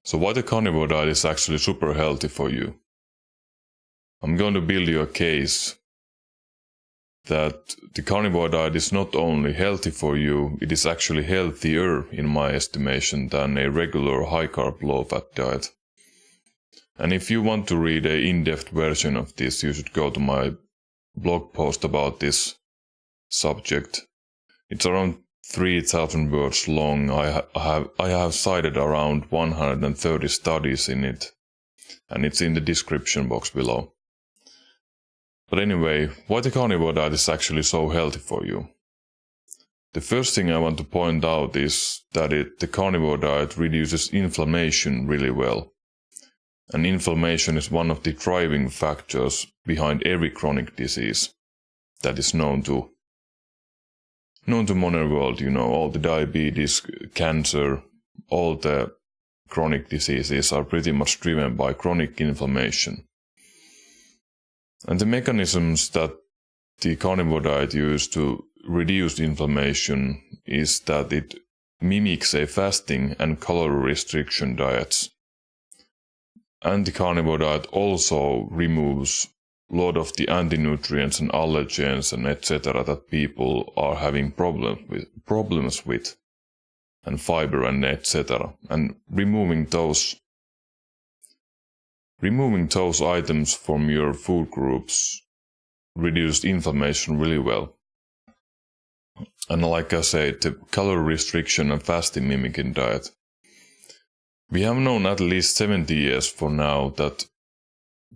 So why the carnivore diet is actually super healthy for you? I'm going to build you a case that the carnivore diet is not only healthy for you, it is actually healthier in my estimation than a regular high-carb, low-fat diet. And if you want to read an in-depth version of this, you should go to my blog post about this subject. It's around 3,000 words long. I have cited around 130 studies in it, and it's in the description box below. But anyway, why the carnivore diet is actually so healthy for you? The first thing I want to point out is that the carnivore diet reduces inflammation really well. And inflammation is one of the driving factors behind every chronic disease that is known to modern world, all the diabetes, cancer, all the chronic diseases are pretty much driven by chronic inflammation. And the mechanisms that the carnivore diet uses to reduce inflammation is that it mimics a fasting and calorie restriction diets. And the carnivore diet also removes a lot of the anti-nutrients and allergens and etc. that people are having problems with, and fiber and etc. And removing those items from your food groups reduced inflammation really well. And like I said, the calorie restriction and fasting mimicking diet. We have known at least 70 years for now that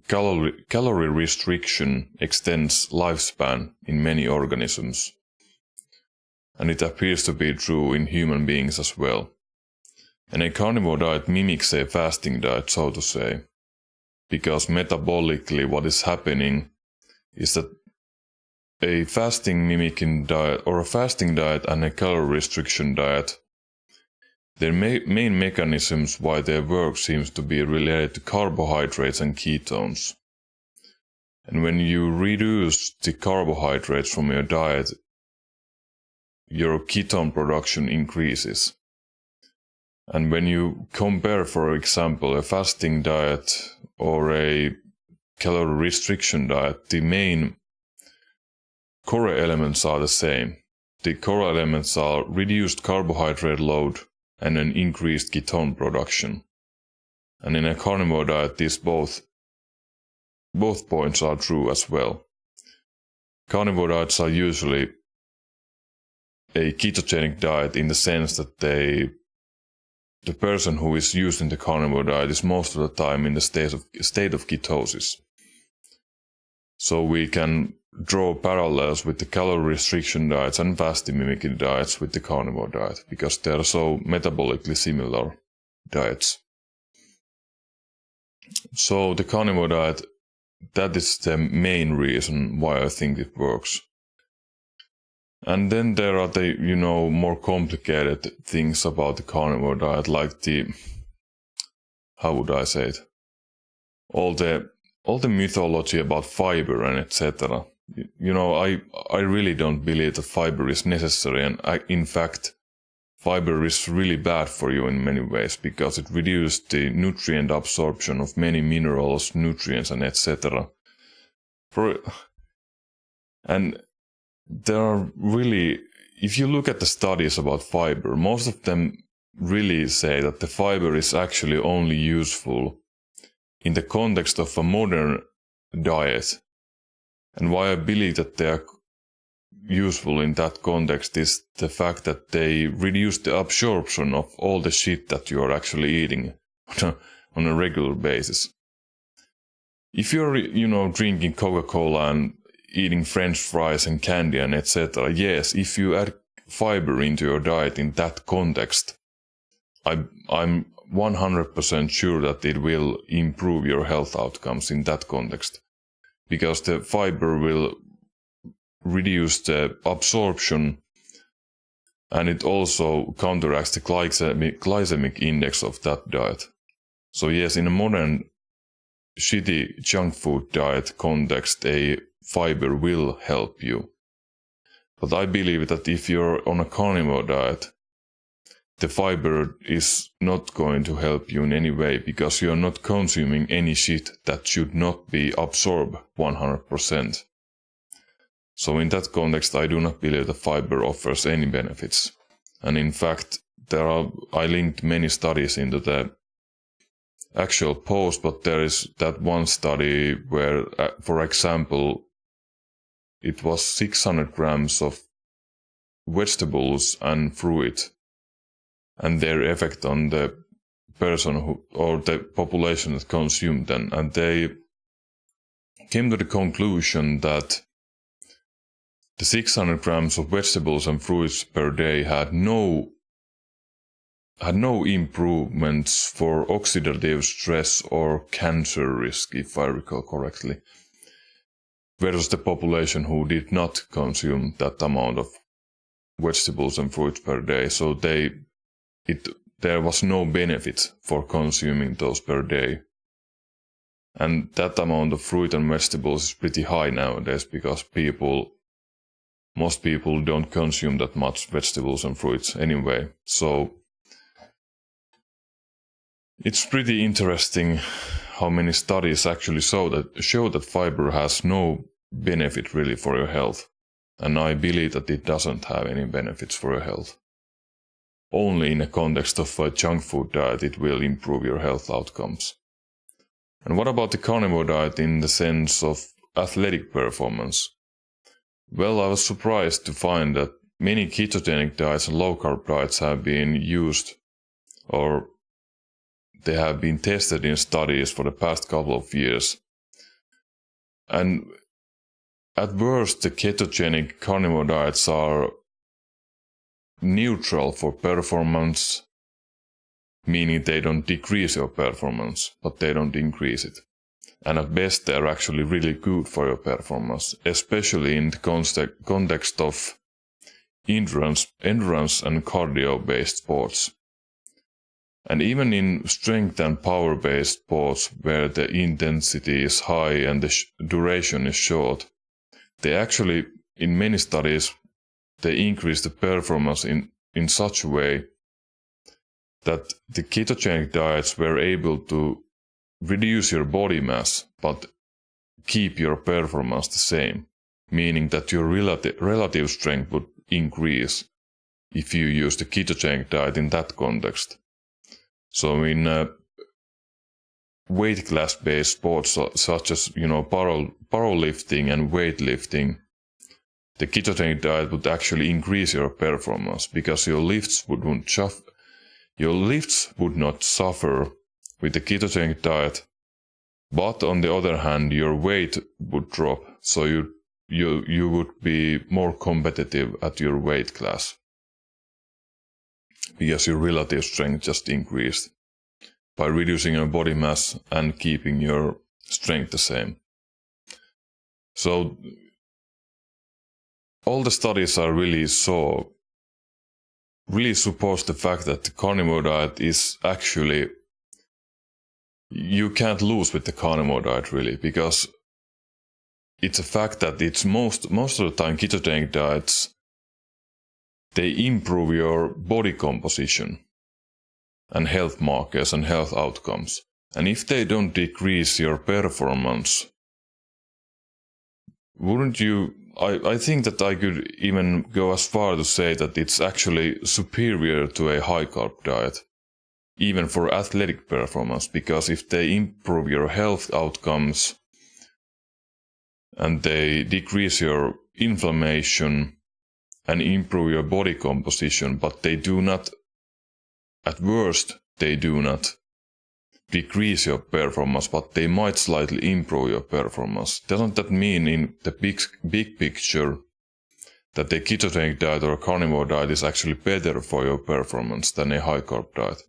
calorie restriction extends lifespan in many organisms. And it appears to be true in human beings as well. And a carnivore diet mimics a fasting diet, so to say. Because metabolically what is happening is that a fasting mimicking diet or a fasting diet and a calorie restriction diet, their main mechanisms why their work seems to be related to carbohydrates and ketones. And when you reduce the carbohydrates from your diet, your ketone production increases. And when you compare, for example, a fasting diet or a calorie restriction diet, the main core elements are the same. The core elements are reduced carbohydrate load and an increased ketone production. And in a carnivore diet, these both points are true as well. Carnivore diets are usually a ketogenic diet in the sense that the person who is using the carnivore diet is most of the time in the state of ketosis. So we can draw parallels with the calorie restriction diets and fasting mimicking diets with the carnivore diet, because they are so metabolically similar diets. So the carnivore diet, that is the main reason why I think it works. And then there are the, more complicated things about the carnivore diet, like how would I say it? All the mythology about fiber and etc. I really don't believe that fiber is necessary, and in fact, fiber is really bad for you in many ways, because it reduces the nutrient absorption of many minerals, nutrients, and etc. And there are really, if you look at the studies about fiber, most of them really say that the fiber is actually only useful in the context of a modern diet. And why I believe that they are useful in that context is the fact that they reduce the absorption of all the shit that you are actually eating on a regular basis. If you're, drinking Coca-Cola and eating French fries and candy and etc., yes, if you add fiber into your diet in that context, I'm 100% sure that it will improve your health outcomes in that context. Because the fiber will reduce the absorption, and it also counteracts the glycemic index of that diet. So yes, in a modern shitty junk food diet context, a fiber will help you. But I believe that if you're on a carnivore diet, the fiber is not going to help you in any way because you're not consuming any shit that should not be absorbed 100%. So in that context, I do not believe that fiber offers any benefits. And in fact, I linked many studies into the actual post, but there is that one study where, for example, it was 600 grams of vegetables and fruit and their effect on the person or the population that consumed them. And they came to the conclusion that the 600 grams of vegetables and fruits per day had no improvements for oxidative stress or cancer risk, if I recall correctly, versus the population who did not consume that amount of vegetables and fruits per day. So there was no benefit for consuming those per day. And that amount of fruit and vegetables is pretty high nowadays because most people don't consume that much vegetables and fruits anyway. So it's pretty interesting how many studies actually show that fiber has no benefit really for your health. And I believe that it doesn't have any benefits for your health. Only in a context of a junk food diet it will improve your health outcomes. And what about the carnivore diet in the sense of athletic performance? Well, I was surprised to find that many ketogenic diets and low-carb diets have been used, or they have been tested in studies for the past couple of years. And at worst, the ketogenic carnivore diets are neutral for performance, meaning they don't decrease your performance, but they don't increase it. And at best, they're actually really good for your performance, especially in the context of endurance and cardio-based sports. And even in strength and power-based sports, where the intensity is high and the duration is short, they actually, in many studies, they increase the performance in such a way that the ketogenic diets were able to reduce your body mass, but keep your performance the same, meaning that your relative strength would increase if you use the ketogenic diet in that context. So in weight class based sports such as powerlifting and weightlifting, the ketogenic diet would actually increase your performance because your lifts would not suffer with the ketogenic diet, but on the other hand, your weight would drop, so you would be more competitive at your weight class because your relative strength just increased by reducing your body mass and keeping your strength the same. So all the studies are really supports the fact that the carnivore diet is actually, you can't lose with the carnivore diet really, because it's a fact that it's most of the time ketogenic diets, they improve your body composition and health markers and health outcomes. And if they don't decrease your performance, wouldn't you, I think that I could even go as far to say that it's actually superior to a high-carb diet, even for athletic performance, because if they improve your health outcomes and they decrease your inflammation and improve your body composition, but they do not, at worst, they do not decrease your performance, but they might slightly improve your performance. Doesn't that mean in the big picture that a ketogenic diet or a carnivore diet is actually better for your performance than a high-carb diet?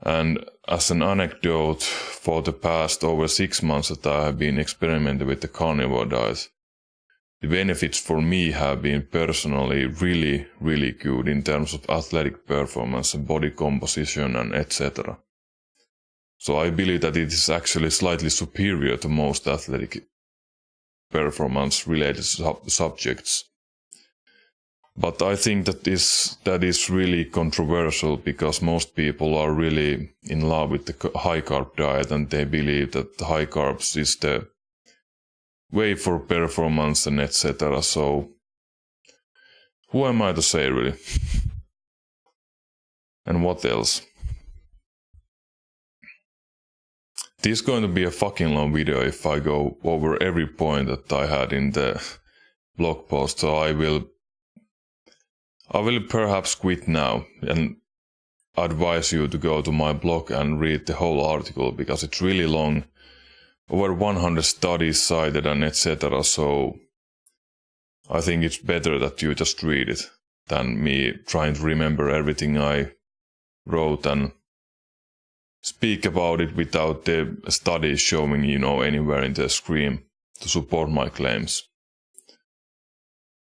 And as an anecdote, for the past over 6 months that I have been experimenting with the carnivore diet, the benefits for me have been personally really, really good in terms of athletic performance and body composition and etc. So I believe that it is actually slightly superior to most athletic performance related subjects. But I think that is really controversial because most people are really in love with the high carb diet and they believe that the high carbs is the way for performance and etc. So who am I to say really? And what else? This is going to be a fucking long video if I go over every point that I had in the blog post, so I will perhaps quit now and advise you to go to my blog and read the whole article because it's really long, over 100 studies cited and etc. So I think it's better that you just read it than me trying to remember everything I wrote and speak about it without the studies showing, anywhere in the screen to support my claims.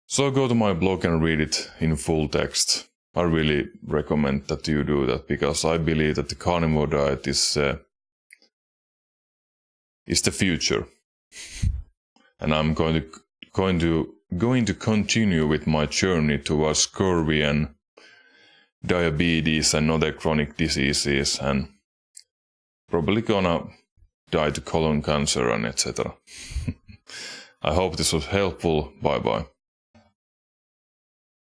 So go to my blog and read it in full text. I really recommend that you do that because I believe that the carnivore diet is the future. And I'm going to continue with my journey towards scurvy and diabetes and other chronic diseases and probably gonna die to colon cancer and etc. I hope this was helpful. Bye bye.